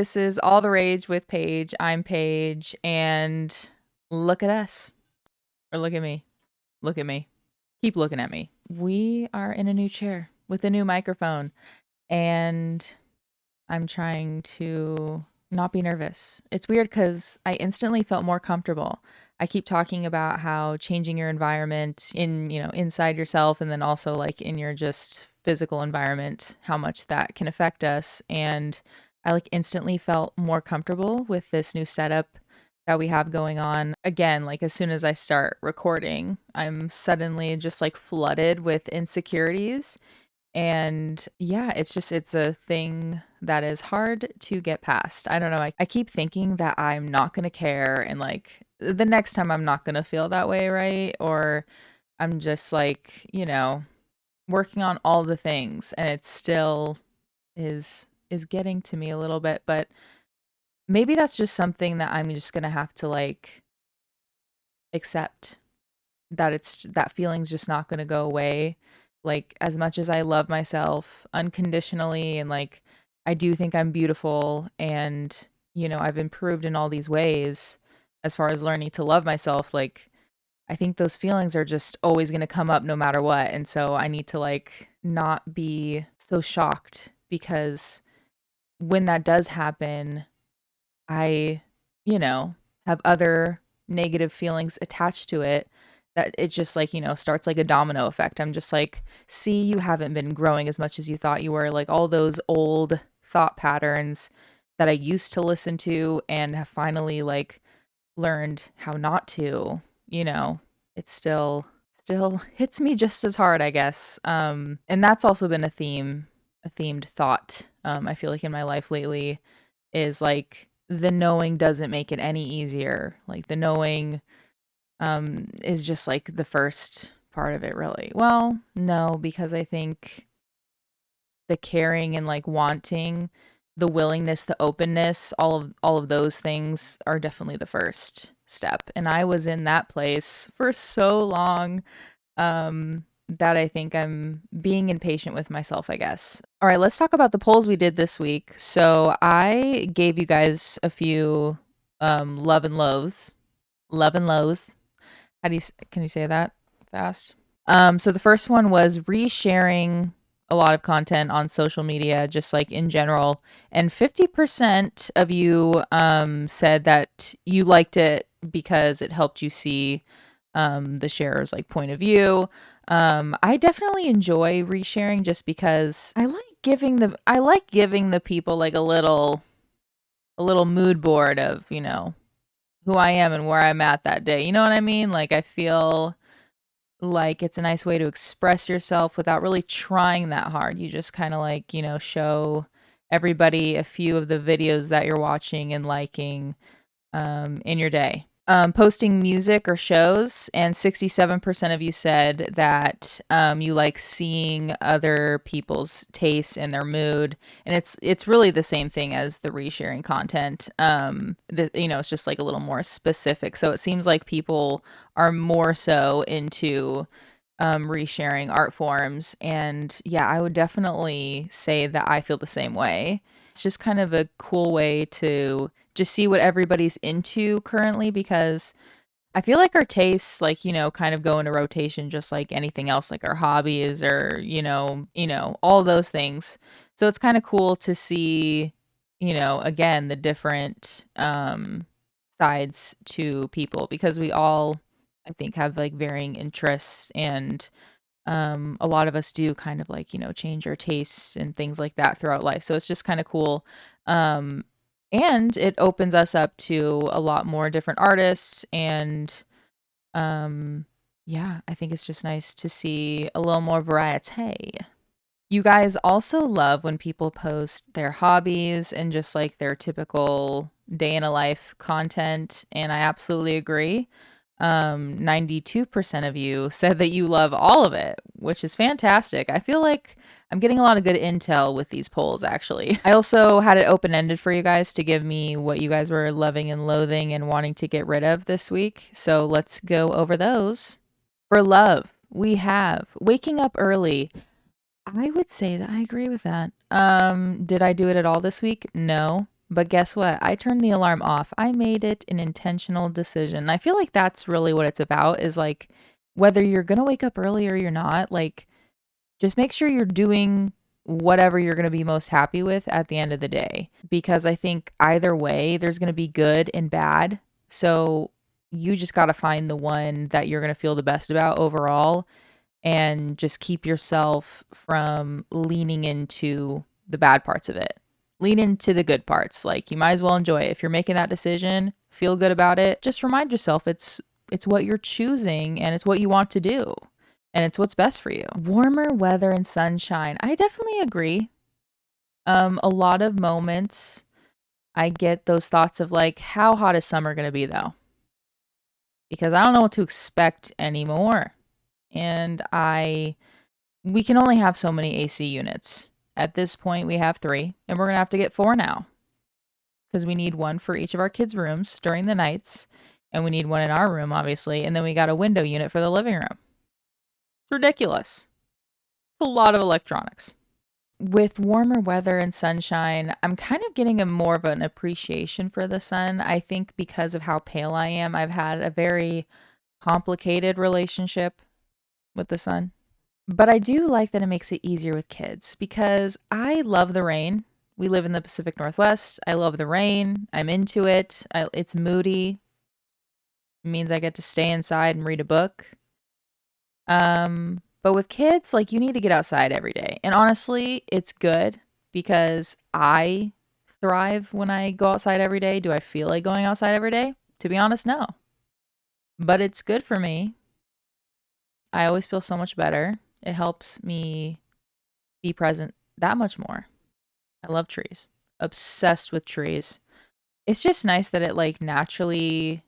This is All the Rage with Paige. I'm Paige, and look at us. Or look at me. Look at me. Keep looking at me. We are in a new chair with a new microphone, and I'm trying to not be nervous. It's weird because I instantly felt more comfortable. I keep talking about how changing your environment inside yourself and then also like in your just physical environment, how much that can affect us. And I like instantly felt more comfortable with this new setup that we have going on. Again, like as soon as I start recording, I'm suddenly just like flooded with insecurities, and yeah, it's a thing that is hard to get past. I don't know. I keep thinking that I'm not going to care and like the next time I'm not going to feel that way, right? Or I'm just like, working on all the things and it still is getting to me a little bit, but maybe that's just something that I'm just going to have to like accept, that it's that feeling's just not going to go away. Like as much as I love myself unconditionally and like I do think I'm beautiful and I've improved in all these ways as far as learning to love myself, like I think those feelings are just always going to come up no matter what. And so I need to like not be so shocked, because when that does happen, I, have other negative feelings attached to it, that it just like, starts like a domino effect. I'm just like, see, you haven't been growing as much as you thought you were. Like all those old thought patterns that I used to listen to and have finally like learned how not to, it still hits me just as hard, I guess. And that's also been a themed thought. I feel like in my life lately is like the knowing doesn't make it any easier. Like the knowing is just like the first part of it, really. Well, no, because I think the caring and like wanting, the willingness, the openness, all of those things are definitely the first step. And I was in that place for so long, that I think I'm being impatient with myself, I guess. All right, let's talk about the polls we did this week. So I gave you guys a few love and loathes. Love and loathes. Can you say that fast? So the first one was resharing a lot of content on social media, just like in general. And 50% of you said that you liked it because it helped you see the sharer's like point of view. I definitely enjoy resharing just because I like giving the people like a little mood board of, who I am and where I'm at that day. You know what I mean? Like I feel like it's a nice way to express yourself without really trying that hard. You just kind of like, show everybody a few of the videos that you're watching and liking in your day. Posting music or shows, and 67% of you said that you like seeing other people's taste and their mood, and it's really the same thing as the resharing content. It's just like a little more specific. So it seems like people are more so into resharing art forms, and yeah, I would definitely say that I feel the same way. It's just kind of a cool way to just see what everybody's into currently, because I feel like our tastes like, kind of go into rotation just like anything else, like our hobbies or, all those things. So it's kind of cool to see, again, the different sides to people, because we all I think have like varying interests, and a lot of us do kind of like, change our tastes and things like that throughout life. So it's just kind of cool. Um, and it opens us up to a lot more different artists. And yeah, I think it's just nice to see a little more variety. You guys also love when people post their hobbies and just like their typical day in a life content. And I absolutely agree. 92% of you said that you love all of it, which is fantastic. I feel like I'm getting a lot of good intel with these polls, actually. I also had it open ended for you guys to give me what you guys were loving and loathing and wanting to get rid of this week. So let's go over those. For love, we have waking up early. I would say that I agree with that. Did I do it at all this week? No. But guess what? I turned the alarm off. I made it an intentional decision. I feel like that's really what it's about, is like whether you're going to wake up early or you're not, like just make sure you're doing whatever you're going to be most happy with at the end of the day. Because I think either way, there's going to be good and bad. So you just got to find the one that you're going to feel the best about overall, and just keep yourself from leaning into the bad parts of it. Lean into the good parts. Like, you might as well enjoy it. If you're making that decision, feel good about it. Just remind yourself it's what you're choosing and it's what you want to do. And it's what's best for you. Warmer weather and sunshine. I definitely agree. A lot of moments I get those thoughts of like, how hot is summer going to be though? Because I don't know what to expect anymore. And we can only have so many AC units. At this point, we have 3, and we're going to have to get 4 now because we need one for each of our kids' rooms during the nights, and we need one in our room, obviously, and then we got a window unit for the living room. It's ridiculous. It's a lot of electronics. With warmer weather and sunshine, I'm kind of getting a more of an appreciation for the sun. I think because of how pale I am, I've had a very complicated relationship with the sun. But I do like that it makes it easier with kids because I love the rain. We live in the Pacific Northwest. I love the rain. I'm into it. It's moody. It means I get to stay inside and read a book. But with kids, like, you need to get outside every day. And honestly, it's good because I thrive when I go outside every day. Do I feel like going outside every day? To be honest, no. But it's good for me. I always feel so much better. It helps me be present that much more. I love trees. Obsessed with trees. It's just nice that it like naturally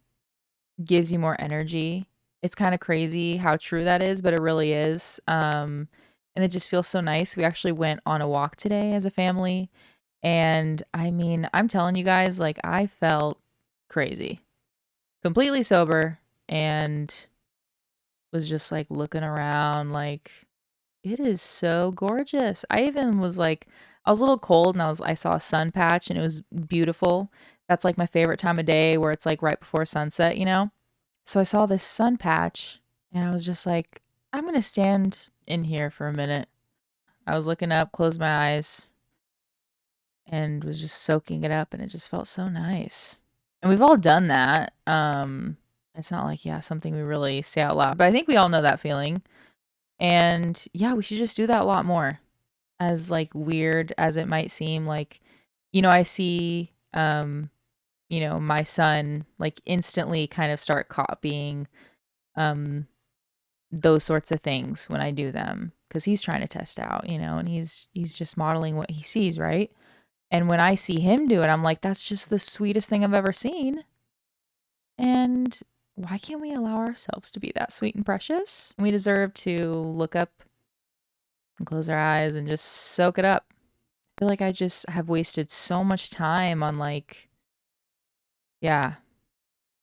gives you more energy. It's kind of crazy how true that is, but it really is. And it just feels so nice. We actually went on a walk today as a family, and I mean, I'm telling you guys, like, I felt crazy. Completely sober, and was just like looking around like, it is so gorgeous. I even was like, I was a little cold, and I saw a sun patch, and it was beautiful. That's like my favorite time of day, where it's like right before sunset, you know? So I saw this sun patch, and I was just like, I'm going to stand in here for a minute. I was looking up, closed my eyes, and was just soaking it up, and it just felt so nice. And we've all done that. It's not like, yeah, something we really say out loud, but I think we all know that feeling. And yeah, we should just do that a lot more. As like weird as it might seem, like, I see my son like instantly kind of start copying um those sorts of things when I do them, because he's trying to test out, and he's just modeling what he sees, right? And when I see him do it, I'm like, that's just the sweetest thing I've ever seen. And why can't we allow ourselves to be that sweet and precious? We deserve to look up and close our eyes and just soak it up. I feel like I just have wasted so much time on, like, yeah,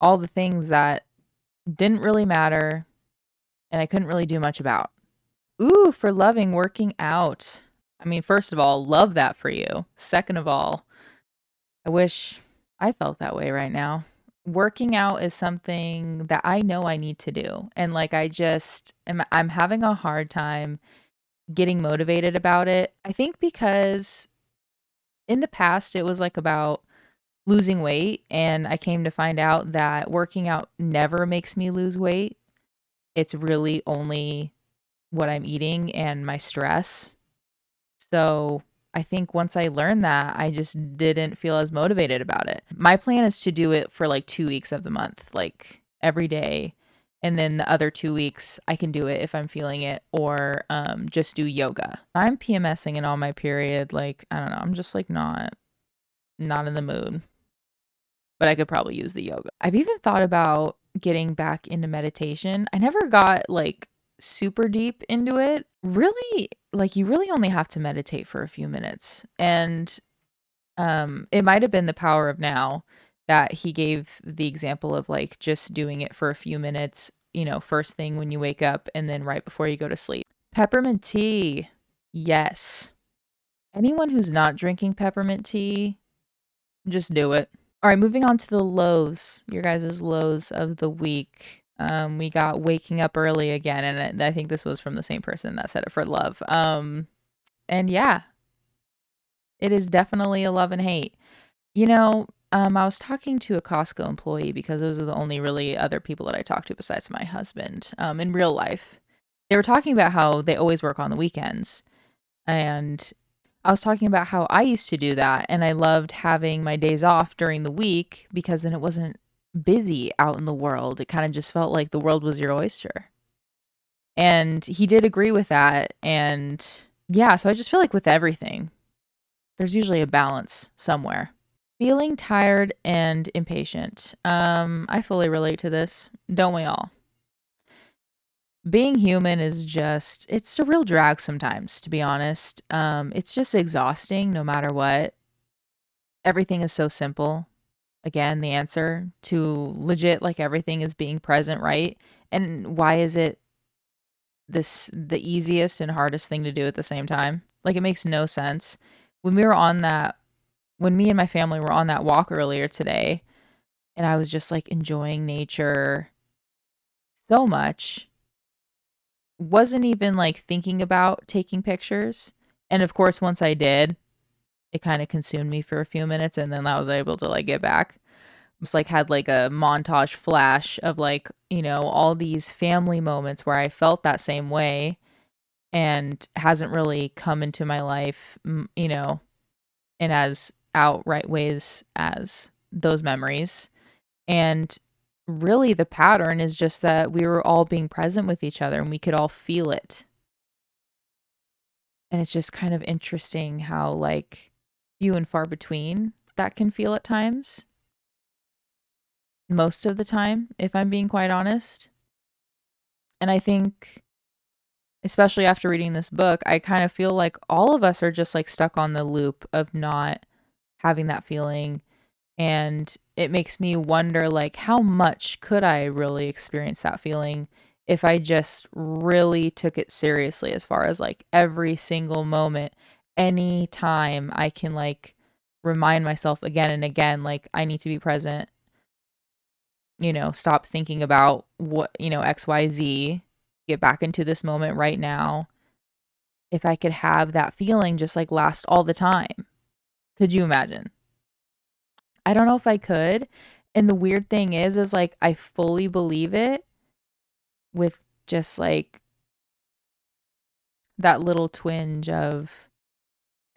all the things that didn't really matter and I couldn't really do much about. Ooh, for loving working out. I mean, first of all, love that for you. Second of all, I wish I felt that way right now. Working out is something that I know I need to do. And like, I'm having a hard time getting motivated about it. I think because in the past it was like about losing weight, and I came to find out that working out never makes me lose weight. It's really only what I'm eating and my stress. So I think once I learned that, I just didn't feel as motivated about it. My plan is to do it for like 2 weeks of the month, like every day. And then the other 2 weeks, I can do it if I'm feeling it, or just do yoga. I'm PMSing and on my period. Like, I don't know. I'm just like not in the mood, but I could probably use the yoga. I've even thought about getting back into meditation. I never got like super deep into it. Really, like, you really only have to meditate for a few minutes. And it might have been The Power of Now that he gave the example of like just doing it for a few minutes, first thing when you wake up and then right before you go to sleep. Peppermint tea. Yes. Anyone who's not drinking peppermint tea, Just do it. All right, moving on to the lows. Your guys' lows of the week. We got waking up early again, and I think this was from the same person that said it for love. And yeah, it is definitely a love and hate. I was talking to a Costco employee because those are the only really other people that I talk to besides my husband, in real life. They were talking about how they always work on the weekends. And I was talking about how I used to do that. And I loved having my days off during the week because then it wasn't busy out in the world. It kind of just felt like the world was your oyster. And he did agree with that. And yeah, so I just feel like with everything, there's usually a balance somewhere. Feeling tired and impatient. I fully relate to this. Don't we all? Being human is just, it's a real drag sometimes, to be honest. It's just exhausting no matter what. Everything is so simple. Again, the answer to legit like everything is being present, right? And why is it the easiest and hardest thing to do at the same time? Like it makes no sense. When we were on that when me and my family were on that walk earlier today, and I was just like enjoying nature so much, wasn't even like thinking about taking pictures. And of course, once I did, it kind of consumed me for a few minutes and then I was able to like get back. It's like had like a montage flash of like, all these family moments where I felt that same way and hasn't really come into my life, in as outright ways as those memories. And really, the pattern is just that we were all being present with each other and we could all feel it. And it's just kind of interesting how, like, few and far between that can feel at times. Most of the time, if I'm being quite honest. And I think, especially after reading this book, I kind of feel like all of us are just like stuck on the loop of not having that feeling. And it makes me wonder, like, how much could I really experience that feeling if I just really took it seriously as far as like every single moment, any time I can like remind myself again and again, like, I need to be present, stop thinking about what, XYZ, get back into this moment right now. If I could have that feeling just like last all the time, could you imagine? I don't know if I could. And the weird thing is like I fully believe it with just like that little twinge of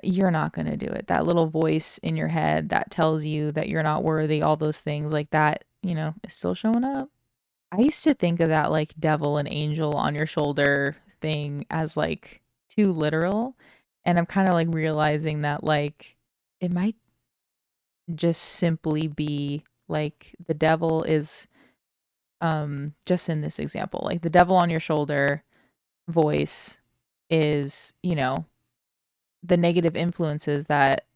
you're not going to do it. That little voice in your head that tells you that you're not worthy, all those things like that, is still showing up. I used to think of that like devil and angel on your shoulder thing as like too literal. And I'm kind of like realizing that like it might just simply be like the devil is, just in this example, like the devil on your shoulder voice is, the negative influences that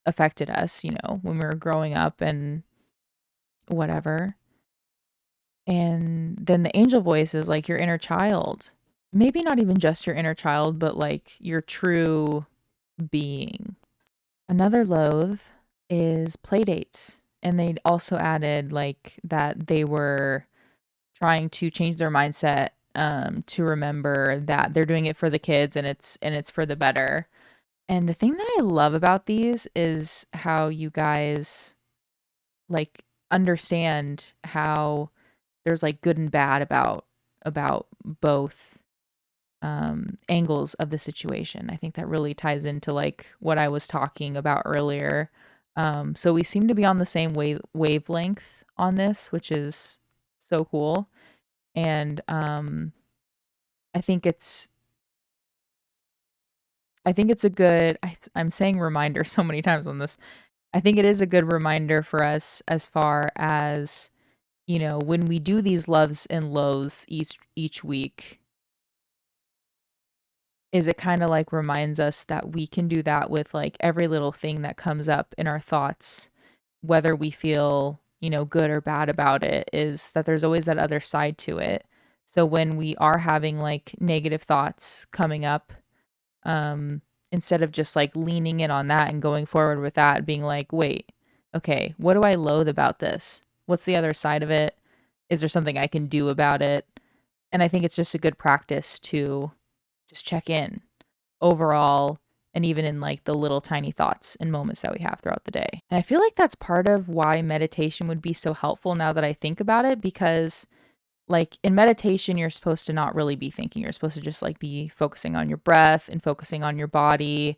affected us, when we were growing up and whatever. And then the angel voice is like your inner child. Maybe not even just your inner child, but like your true being. Another loathe is play dates. And they also added like that they were trying to change their mindset, to remember that they're doing it for the kids and it's for the better. And the thing that I love about these is how you guys like understand how there's like good and bad about both angles of the situation. I think that really ties into like what I was talking about earlier. So we seem to be on the same wavelength on this, which is so cool. And I think it's I think it's a good I'm saying reminder so many times on this. I think it is a good reminder for us as far as, when we do these loves and lows each week, is it kind of like reminds us that we can do that with like every little thing that comes up in our thoughts, whether we feel, good or bad about it, is that there's always that other side to it. So when we are having like negative thoughts coming up, um, instead of just like leaning in on that and going forward with that, being like, wait, okay, what do I loathe about this? What's the other side of it? Is there something I can do about it? And I think it's just a good practice to just check in overall, and even in like the little tiny thoughts and moments that we have throughout the day. And I feel like that's part of why meditation would be so helpful now that I think about it, because like in meditation, you're supposed to not really be thinking. You're supposed to just like be focusing on your breath and focusing on your body.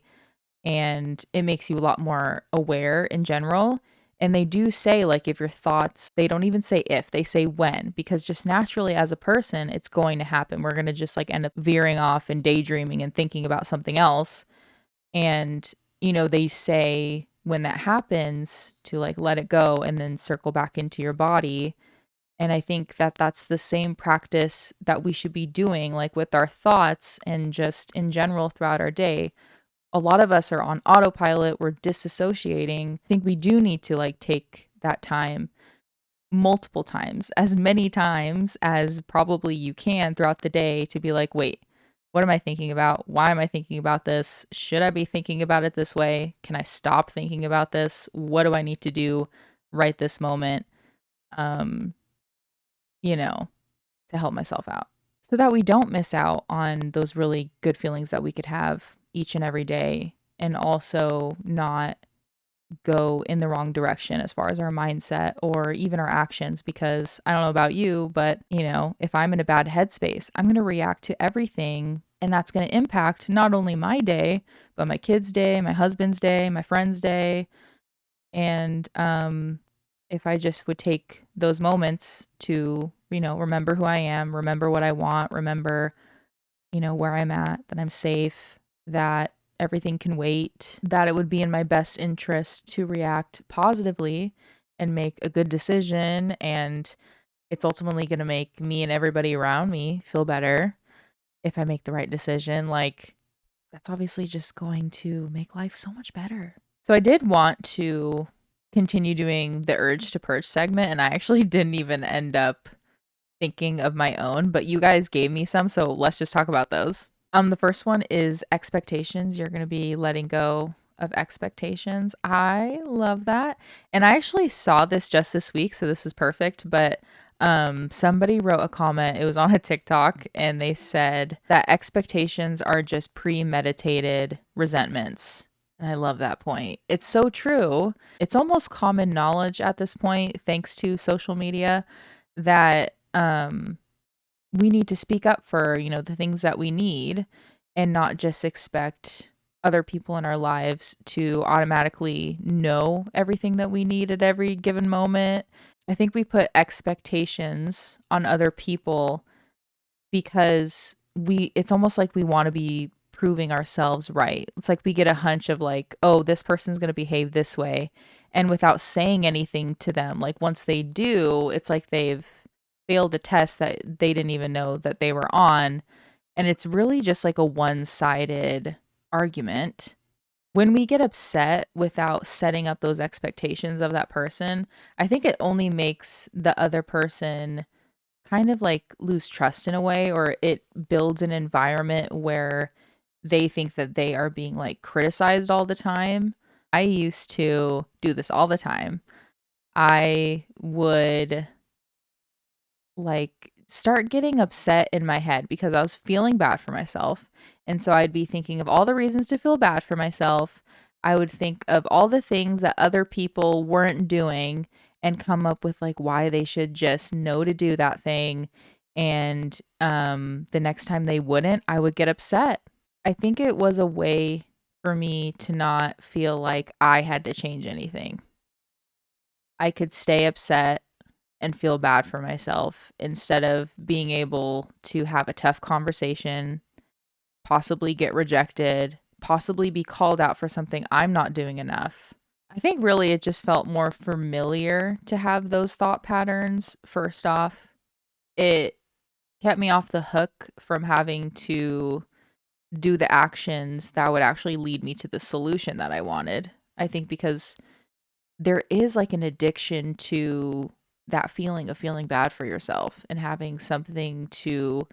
And it makes you a lot more aware in general. And they do say, like, if your thoughts, they don't even say if, they say when, because just naturally as a person, it's going to happen. We're going to just like end up veering off and daydreaming and thinking about something else. And, they say when that happens to like let it go and then circle back into your body. And I think that that's the same practice that we should be doing, like with our thoughts and just in general throughout our day. A lot of us are on autopilot, we're disassociating. I think we do need to like take that time multiple times, as many times as probably you can throughout the day, to be like, wait, what am I thinking about? Why am I thinking about this? Should I be thinking about it this way? Can I stop thinking about this? What do I need to do right this moment? Um, you know, to help myself out so that we don't miss out on those really good feelings that we could have each and every day, and also not go in the wrong direction as far as our mindset or even our actions. Because I don't know about you, but if I'm in a bad headspace, I'm going to react to everything, and that's going to impact not only my day, but my kids' day, my husband's day, my friend's day. And if I just would take those moments to, remember who I am, remember what I want, remember, where I'm at, that I'm safe, that everything can wait, that it would be in my best interest to react positively and make a good decision. And it's ultimately going to make me and everybody around me feel better if I make the right decision. Like, that's obviously just going to make life so much better. So I did want to continue doing the urge to purge segment, and I actually didn't even end up thinking of my own, but you guys gave me some, so let's just talk about those. The first one is expectations. You're going to be letting go of expectations. I love that. And I actually saw this just this week, so this is perfect, but somebody wrote a comment. It was on a TikTok, and they said that expectations are just premeditated resentments. And I love that point. It's so true. It's almost common knowledge at this point, thanks to social media, that we need to speak up for, the things that we need, and not just expect other people in our lives to automatically know everything that we need at every given moment. I think we put expectations on other people because it's almost like we want to be proving ourselves right. It's like we get a hunch of like, oh, this person's going to behave this way. And without saying anything to them, like once they do, it's like they've failed a test that they didn't even know that they were on. And it's really just like a one-sided argument. When we get upset without setting up those expectations of that person, I think it only makes the other person kind of like lose trust in a way, or it builds an environment where they think that they are being like criticized all the time. I used to do this all the time. I would like start getting upset in my head because I was feeling bad for myself. And so I'd be thinking of all the reasons to feel bad for myself. I would think of all the things that other people weren't doing and come up with like why they should just know to do that thing. And the next time they wouldn't, I would get upset. I think it was a way for me to not feel like I had to change anything. I could stay upset and feel bad for myself instead of being able to have a tough conversation, possibly get rejected, possibly be called out for something I'm not doing enough. I think really it just felt more familiar to have those thought patterns. First off, it kept me off the hook from having to do the actions that would actually lead me to the solution that I wanted. I think because there is like an addiction to that feeling of feeling bad for yourself and having something to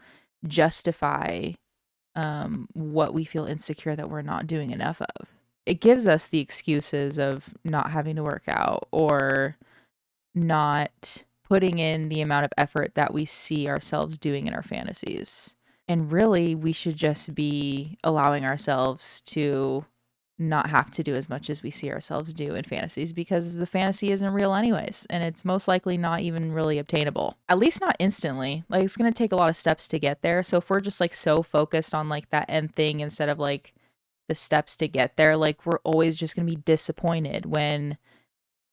justify what we feel insecure that we're not doing enough of. It gives us the excuses of not having to work out or not putting in the amount of effort that we see ourselves doing in our fantasies. And really, we should just be allowing ourselves to not have to do as much as we see ourselves do in fantasies, because the fantasy isn't real anyways, and it's most likely not even really obtainable, at least not instantly. Like, it's going to take a lot of steps to get there. So if we're just like so focused on like that end thing instead of like the steps to get there, like we're always just going to be disappointed when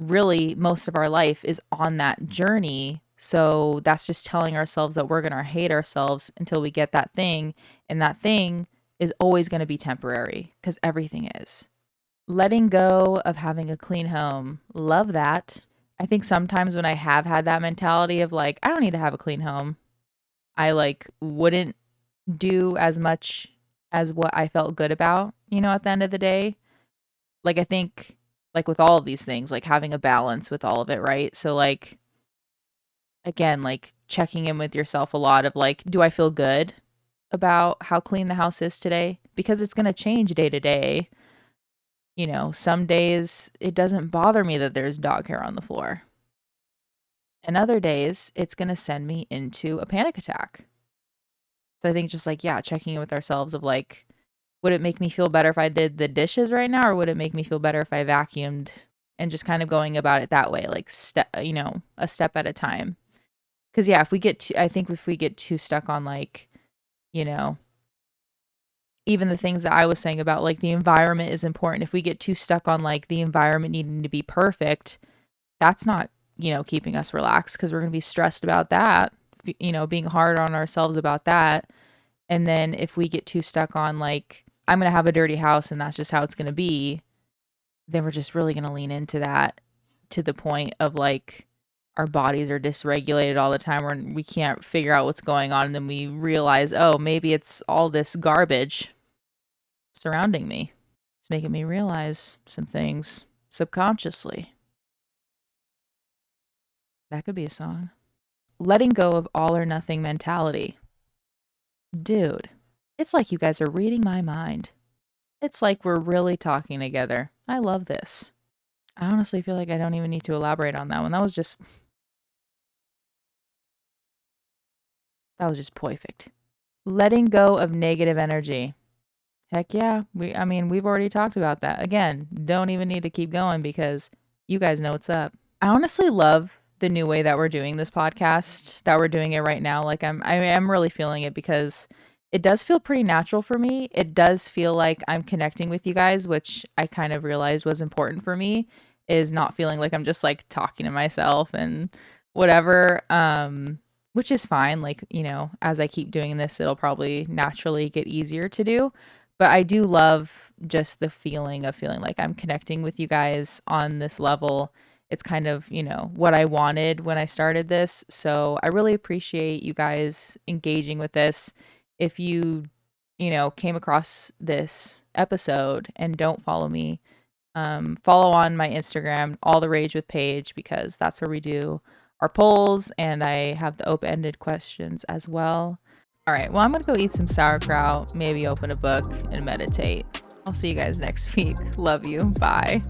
really most of our life is on that journey. So that's just telling ourselves that we're going to hate ourselves until we get that thing, and that thing is always going to be temporary, because everything is. Letting go of having a clean home. Love that. I think sometimes when I have had that mentality of like, I don't need to have a clean home, I like wouldn't do as much as what I felt good about, at the end of the day. Like, I think like with all of these things, like having a balance with all of it, right? So like, again, like checking in with yourself a lot of like, do I feel good about how clean the house is today? Because it's going to change day to day. Some days it doesn't bother me that there's dog hair on the floor. And other days it's going to send me into a panic attack. So I think just like, yeah, checking in with ourselves of like, would it make me feel better if I did the dishes right now? Or would it make me feel better if I vacuumed? And just kind of going about it that way, like a step at a time. Because yeah, I think if we get too stuck on like, even the things that I was saying about like the environment is important. If we get too stuck on like the environment needing to be perfect, that's not, keeping us relaxed, because we're going to be stressed about that, being hard on ourselves about that. And then if we get too stuck on like, I'm going to have a dirty house and that's just how it's going to be, then we're just really going to lean into that to the point of like our bodies are dysregulated all the time, or we can't figure out what's going on. And then we realize, oh, maybe it's all this garbage surrounding me. It's making me realize some things subconsciously. That could be a song. Letting go of all or nothing mentality. Dude, it's like you guys are reading my mind. It's like we're really talking together. I love this. I honestly feel like I don't even need to elaborate on that one. That was just perfect. Letting go of negative energy. Heck yeah. We've already talked about that. Again, don't even need to keep going because you guys know what's up. I honestly love the new way that we're doing this podcast, that we're doing it right now. Like I am really feeling it, because it does feel pretty natural for me. It does feel like I'm connecting with you guys, which I kind of realized was important for me, is not feeling like I'm just like talking to myself and whatever. Which is fine. Like, as I keep doing this, it'll probably naturally get easier to do. But I do love just the feeling of feeling like I'm connecting with you guys on this level. It's kind of, what I wanted when I started this. So I really appreciate you guys engaging with this. If you, came across this episode and don't follow me, follow on my Instagram, All the Rage with Paige, because that's where we do our polls, and I have the open-ended questions as well. All right, well, I'm gonna go eat some sauerkraut, maybe open a book and meditate. I'll see you guys next week. Love you. Bye.